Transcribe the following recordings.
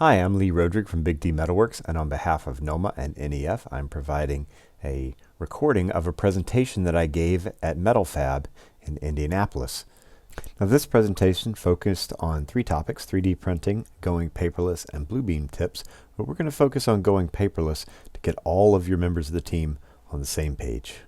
Hi, I'm Lee Roderick from Big D Metalworks, and on behalf of NOMMA and NEF, I'm providing a recording of a presentation that I gave at Metal Fab in Indianapolis. Now, this presentation focused on three topics: 3D printing, going paperless, and Bluebeam tips, but we're going to focus on going paperless to get all of your members of the team on the same page.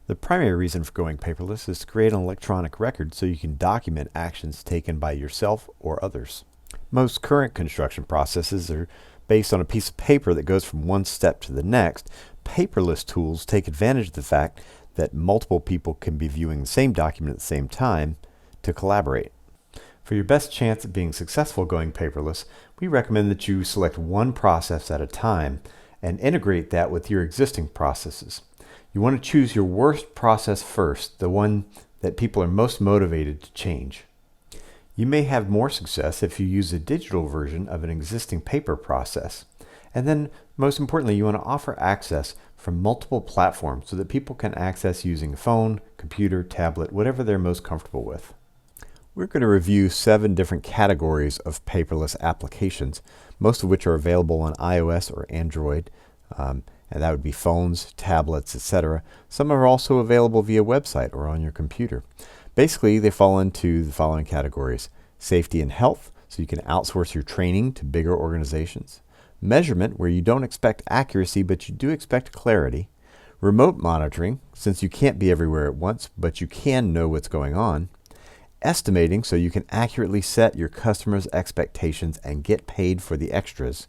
The primary reason for going paperless is to create an electronic record so you can document actions taken by yourself or others. Most current construction processes are based on a piece of paper that goes from one step to the next. Paperless tools take advantage of the fact that multiple people can be viewing the same document at the same time to collaborate. For your best chance at being successful going paperless, we recommend that you select one process at a time and integrate that with your existing processes. You want to choose your worst process first, the one that people are most motivated to change. You may have more success if you use a digital version of an existing paper process. And then, most importantly, you want to offer access from multiple platforms so that people can access using a phone, computer, tablet, whatever they're most comfortable with. We're going to review 7 different categories of paperless applications, most of which are available on iOS or Android, and that would be phones, tablets, etc. Some are also available via website or on your computer. Basically, they fall into the following categories: safety and health, so you can outsource your training to bigger organizations; measurement, where you don't expect accuracy but you do expect clarity; remote monitoring, since you can't be everywhere at once but you can know what's going on; estimating, so you can accurately set your customers' expectations and get paid for the extras;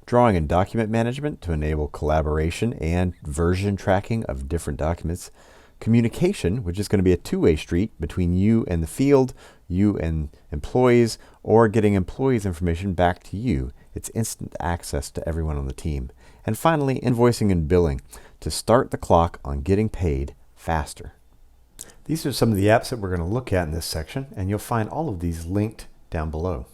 drawing and document management, to enable collaboration and version tracking of different documents; communication, which is going to be a two-way street between you and the field, you and employees, or getting employees' information back to you. It's instant access to everyone on the team. And finally, invoicing and billing, to start the clock on getting paid faster. These are some of the apps that we're going to look at in this section, and you'll find all of these linked down below.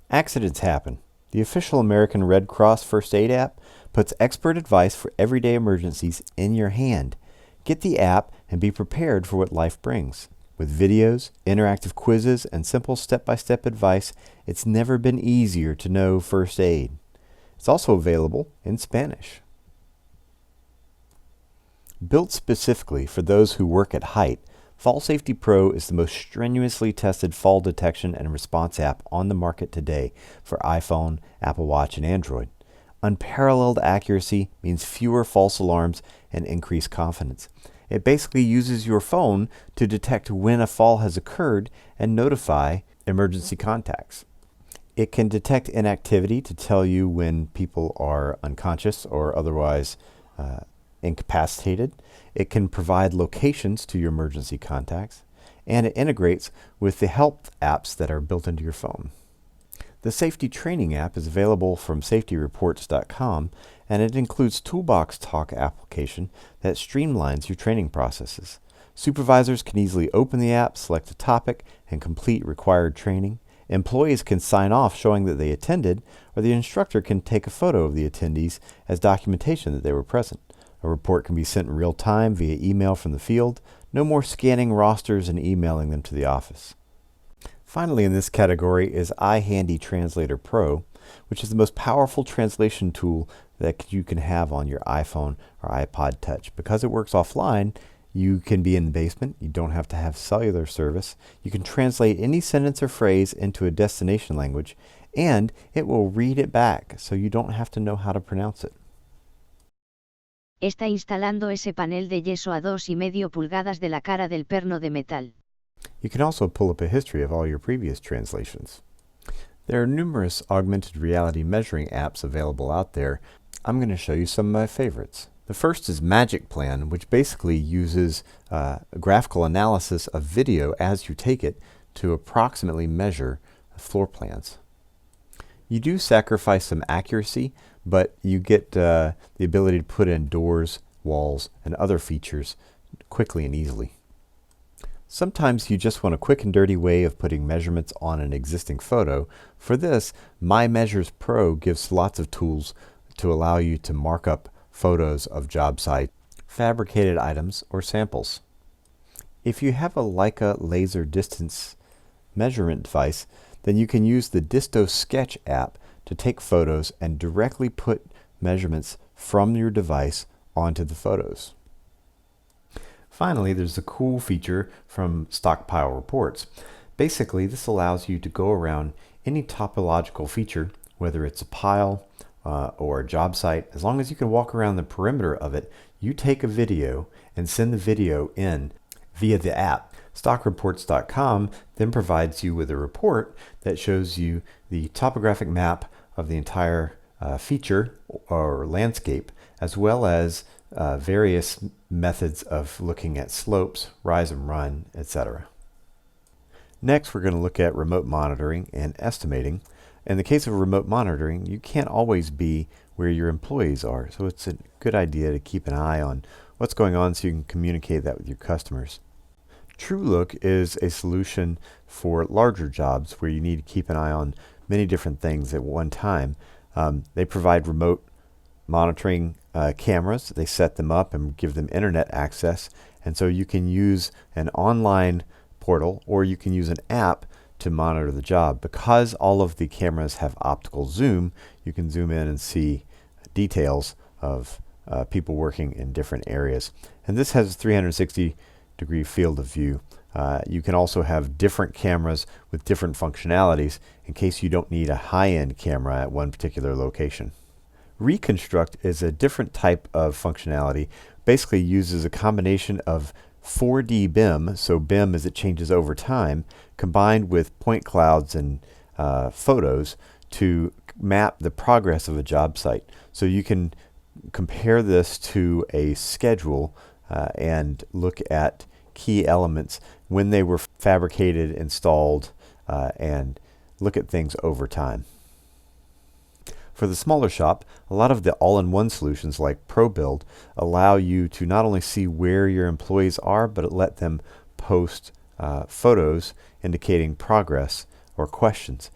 Accidents happen. The official American Red Cross First Aid app puts expert advice for everyday emergencies in your hand. Get the app and be prepared for what life brings. With videos, interactive quizzes, and simple step-by-step advice, it's never been easier to know first aid. It's also available in Spanish. Built specifically for those who work at height, Fall Safety Pro is the most strenuously tested fall detection and response app on the market today for iPhone, Apple Watch, and Android. Unparalleled accuracy means fewer false alarms and increased confidence. It basically uses your phone to detect when a fall has occurred and notify emergency contacts. It can detect inactivity to tell you when people are unconscious or otherwise incapacitated. It can provide locations to your emergency contacts, and it integrates with the help apps that are built into your phone. The Safety Training app is available from safetyreports.com, and it includes Toolbox Talk application that streamlines your training processes. Supervisors can easily open the app, select a topic, and complete required training. Employees can sign off showing that they attended, or the instructor can take a photo of the attendees as documentation that they were present. A report can be sent in real time via email from the field. No more scanning rosters and emailing them to the office. Finally, in this category is iHandy Translator Pro, which is the most powerful translation tool that you can have on your iPhone or iPod Touch. Because it works offline, you can be in the basement, you don't have to have cellular service, you can translate any sentence or phrase into a destination language, and it will read it back, so you don't have to know how to pronounce it. Está instalando ese panel de yeso a 2,5 pulgadas de la cara del perno de metal. You can also pull up a history of all your previous translations. There are numerous augmented reality measuring apps available out there. I'm going to show you some of my favorites. The first is Magic Plan, which basically uses graphical analysis of video as you take it to approximately measure floor plans. You do sacrifice some accuracy, but you get the ability to put in doors, walls, and other features quickly and easily. Sometimes you just want a quick and dirty way of putting measurements on an existing photo. For this, My Measures Pro gives lots of tools to allow you to mark up photos of job sites, fabricated items, or samples. If you have a Leica laser distance measurement device, then you can use the Disto Sketch app to take photos and directly put measurements from your device onto the photos. Finally, there's a cool feature from Stockpile Reports. Basically, this allows you to go around any topological feature, whether it's a pile or a job site. As long as you can walk around the perimeter of it, you take a video and send the video in via the app. StockReports.com then provides you with a report that shows you the topographic map of the entire feature or landscape, as well as various methods of looking at slopes, rise and run, etc. Next, we're going to look at remote monitoring and estimating. In the case of remote monitoring, you can't always be where your employees are, so it's a good idea to keep an eye on what's going on so you can communicate that with your customers. TrueLook is a solution for larger jobs where you need to keep an eye on many different things at one time. They provide remote monitoring cameras. They set them up and give them internet access, and so you can use an online portal or you can use an app to monitor the job. Because all of the cameras have optical zoom, you can zoom in and see details of people working in different areas. And this has a 360-degree field of view. You can also have different cameras with different functionalities in case you don't need a high-end camera at one particular location. Reconstruct is a different type of functionality. Basically uses a combination of 4D BIM, so BIM as it changes over time, combined with point clouds and photos to map the progress of a job site. So you can compare this to a schedule and look at key elements when they were fabricated, installed, and look at things over time. For the smaller shop, a lot of the all-in-one solutions like ProBuild allow you to not only see where your employees are, but let them post photos indicating progress or questions.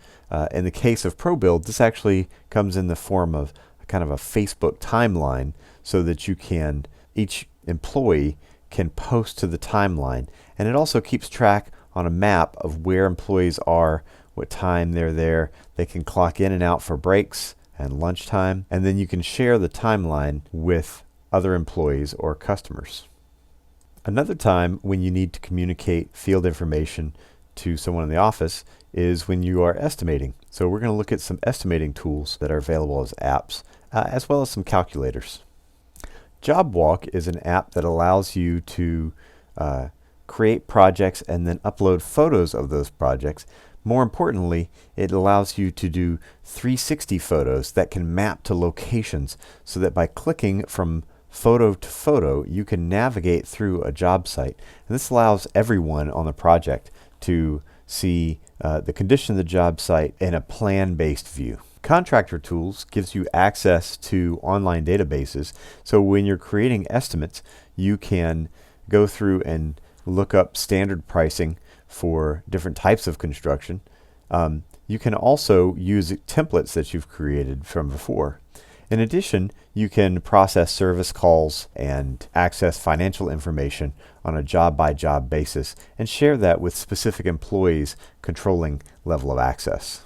In the case of ProBuild, this actually comes in the form of kind of a Facebook timeline so that you can, each employee can post to the timeline, and it also keeps track on a map of where employees are, what time they're there. They can clock in and out for breaks and lunchtime, and then you can share the timeline with other employees or customers. Another time when you need to communicate field information to someone in the office is when you are estimating. So we're going to look at some estimating tools that are available as apps, as well as some calculators. JobWalk is an app that allows you to create projects and then upload photos of those projects. More importantly, it allows you to do 360 photos that can map to locations so that by clicking from photo to photo, you can navigate through a job site. And this allows everyone on the project to see the condition of the job site in a plan-based view. Contractor Tools gives you access to online databases, so when you're creating estimates, you can go through and look up standard pricing for different types of construction. You can also use templates that you've created from before. In addition, you can process service calls and access financial information on a job-by-job basis and share that with specific employees controlling level of access.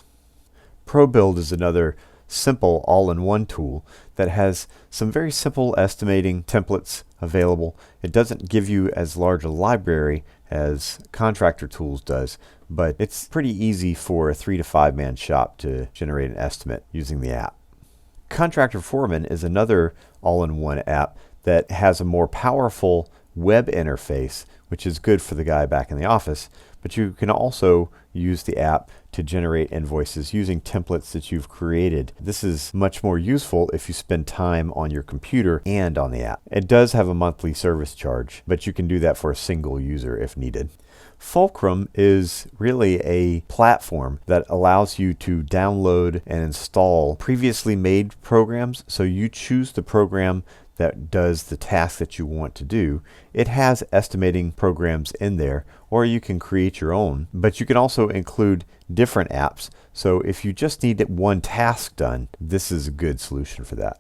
ProBuild is another simple all-in-one tool that has some very simple estimating templates available. It doesn't give you as large a library as Contractor Tools does, but it's pretty easy for a 3 to 5 man shop to generate an estimate using the app. Contractor Foreman is another all-in-one app that has a more powerful web interface, which is good for the guy back in the office, but you can also use the app to generate invoices using templates that you've created. This is much more useful if you spend time on your computer and on the app. It does have a monthly service charge, but you can do that for a single user if needed. Fulcrum is really a platform that allows you to download and install previously made programs. So you choose the program that does the task that you want to do. It has estimating programs in there, or you can create your own, but you can also include different apps. So if you just need one task done, this is a good solution for that.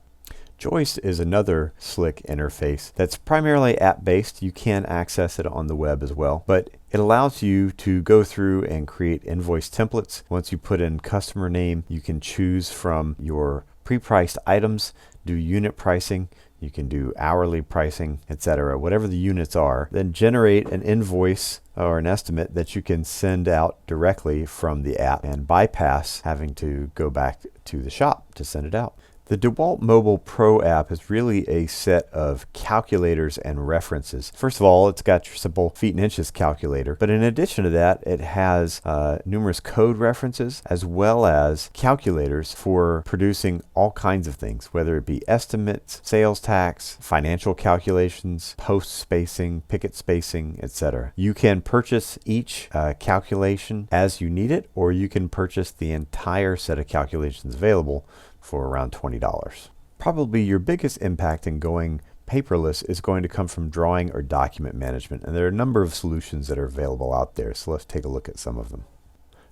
Joist is another slick interface that's primarily app-based. You can access it on the web as well, but it allows you to go through and create invoice templates. Once you put in customer name, you can choose from your pre-priced items, do unit pricing, you can do hourly pricing, etc., whatever the units are, then generate an invoice or an estimate that you can send out directly from the app and bypass having to go back to the shop to send it out. The DeWalt Mobile Pro app is really a set of calculators and references. First of all, it's got your simple feet and inches calculator, but in addition to that, it has numerous code references as well as calculators for producing all kinds of things, whether it be estimates, sales tax, financial calculations, post spacing, picket spacing, etc. You can purchase each calculation as you need it, or you can purchase the entire set of calculations available for around $20. Probably your biggest impact in going paperless is going to come from drawing or document management, and there are a number of solutions that are available out there, so let's take a look at some of them.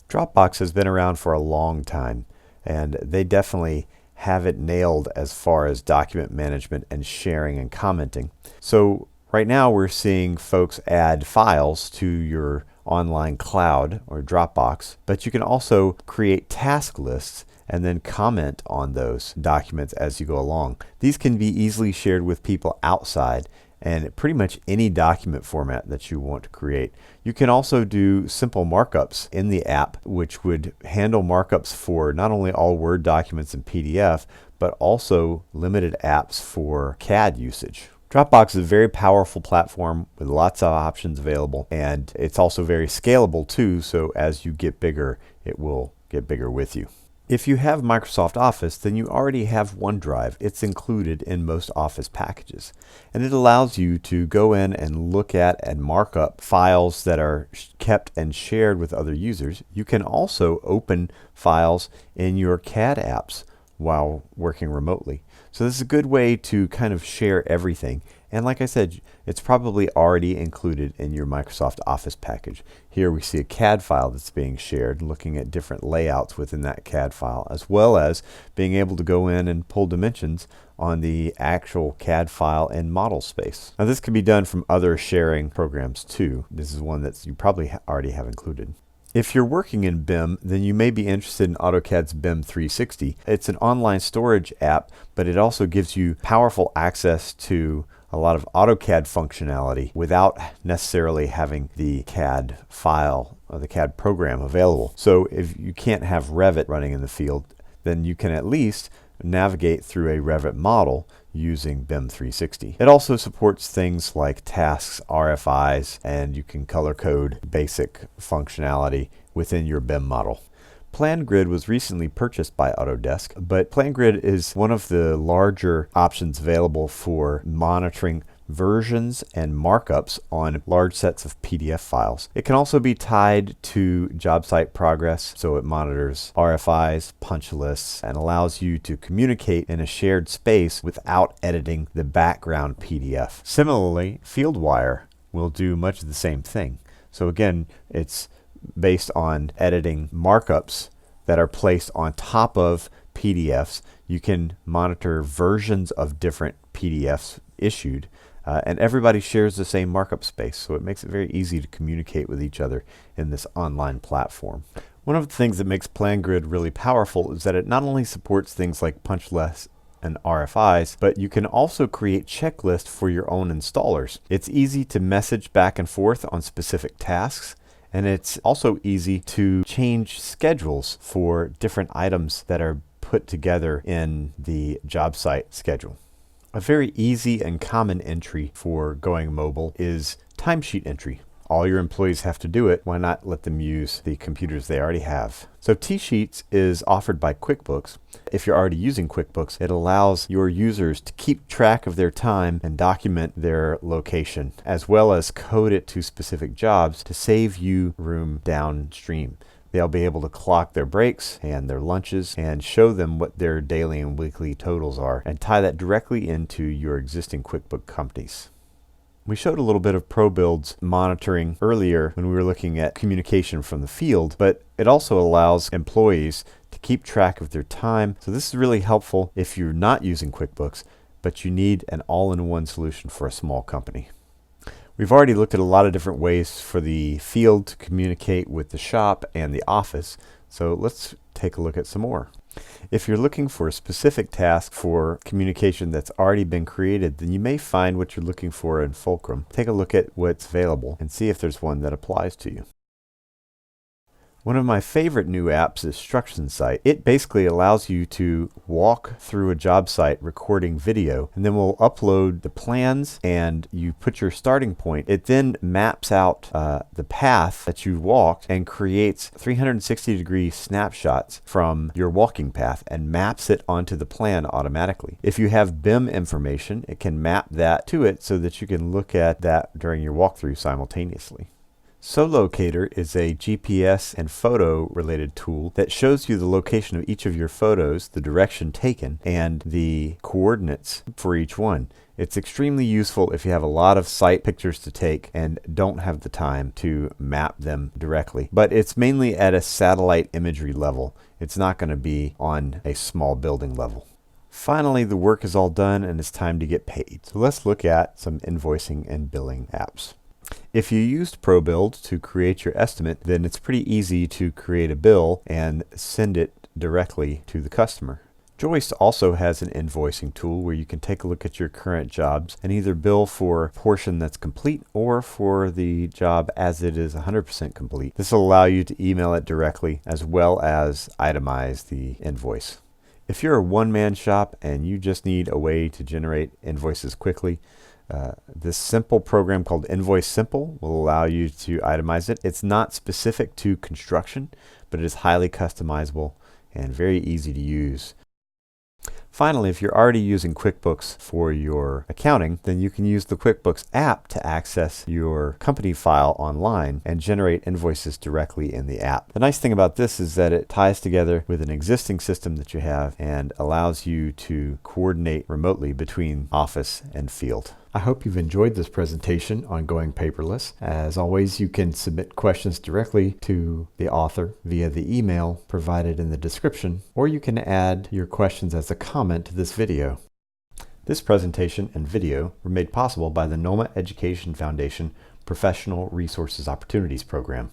Dropbox has been around for a long time, and they definitely have it nailed as far as document management and sharing and commenting. So right now we're seeing folks add files to your online cloud or Dropbox, but you can also create task lists and then comment on those documents as you go along. These can be easily shared with people outside and pretty much any document format that you want to create. You can also do simple markups in the app, which would handle markups for not only all Word documents and PDF, but also limited apps for CAD usage. Dropbox is a very powerful platform with lots of options available, and it's also very scalable too, so as you get bigger, it will get bigger with you. If you have Microsoft Office, then you already have OneDrive. It's included in most Office packages. And it allows you to go in and look at and mark up files that are kept and shared with other users. You can also open files in your CAD apps while working remotely. So this is a good way to kind of share everything. And like I said, it's probably already included in your Microsoft Office package. Here we see a CAD file that's being shared, looking at different layouts within that CAD file, as well as being able to go in and pull dimensions on the actual CAD file in model space. Now this can be done from other sharing programs too. This is one that you probably already have included. If you're working in BIM, then you may be interested in AutoCAD's BIM 360. It's an online storage app, but it also gives you powerful access to a lot of AutoCAD functionality without necessarily having the CAD file or the CAD program available. So if you can't have Revit running in the field, then you can at least navigate through a Revit model using BIM 360. It also supports things like tasks, RFIs, and you can color code basic functionality within your BIM model. PlanGrid was recently purchased by Autodesk, but PlanGrid is one of the larger options available for monitoring versions and markups on large sets of PDF files. It can also be tied to job site progress, so it monitors RFIs, punch lists, and allows you to communicate in a shared space without editing the background PDF. Similarly, FieldWire will do much of the same thing. So again, it's based on editing markups that are placed on top of PDFs. You can monitor versions of different PDFs issued, and everybody shares the same markup space, so it makes it very easy to communicate with each other in this online platform. One of the things that makes PlanGrid really powerful is that it not only supports things like punch lists and RFIs, but you can also create checklists for your own installers. It's easy to message back and forth on specific tasks, and it's also easy to change schedules for different items that are put together in the job site schedule. A very easy and common entry for going mobile is timesheet entry. All your employees have to do it. Why not let them use the computers they already have? So TSheets is offered by QuickBooks. If you're already using QuickBooks, it allows your users to keep track of their time and document their location, as well as code it to specific jobs to save you room downstream. They'll be able to clock their breaks and their lunches and show them what their daily and weekly totals are and tie that directly into your existing QuickBooks companies. We showed a little bit of ProBuild's monitoring earlier when we were looking at communication from the field, but it also allows employees to keep track of their time. So this is really helpful if you're not using QuickBooks, but you need an all-in-one solution for a small company. We've already looked at a lot of different ways for the field to communicate with the shop and the office, so let's take a look at some more. If you're looking for a specific task for communication that's already been created, then you may find what you're looking for in Fulcrum. Take a look at what's available and see if there's one that applies to you. One of my favorite new apps is Instruction Site. It basically allows you to walk through a job site recording video, and then we'll upload the plans and you put your starting point. It then maps out the path that you walked and creates 360-degree snapshots from your walking path and maps it onto the plan automatically. If you have BIM information, it can map that to it so that you can look at that during your walkthrough simultaneously. SoLocator is a GPS and photo related tool that shows you the location of each of your photos, the direction taken, and the coordinates for each one. It's extremely useful if you have a lot of site pictures to take and don't have the time to map them directly. But it's mainly at a satellite imagery level. It's not going to be on a small building level. Finally, the work is all done and it's time to get paid. So let's look at some invoicing and billing apps. If you used ProBuild to create your estimate, then it's pretty easy to create a bill and send it directly to the customer. Joist also has an invoicing tool where you can take a look at your current jobs and either bill for a portion that's complete or for the job as it is 100% complete. This will allow you to email it directly as well as itemize the invoice. If you're a one-man shop and you just need a way to generate invoices quickly, this simple program called Invoice Simple will allow you to itemize it. It's not specific to construction, but it is highly customizable and very easy to use. Finally, if you're already using QuickBooks for your accounting, then you can use the QuickBooks app to access your company file online and generate invoices directly in the app. The nice thing about this is that it ties together with an existing system that you have and allows you to coordinate remotely between office and field. I hope you've enjoyed this presentation on going paperless. As always, you can submit questions directly to the author via the email provided in the description, or you can add your questions as a comment to this video. This presentation and video were made possible by the NOMMA Education Foundation Professional Resources Opportunities Program.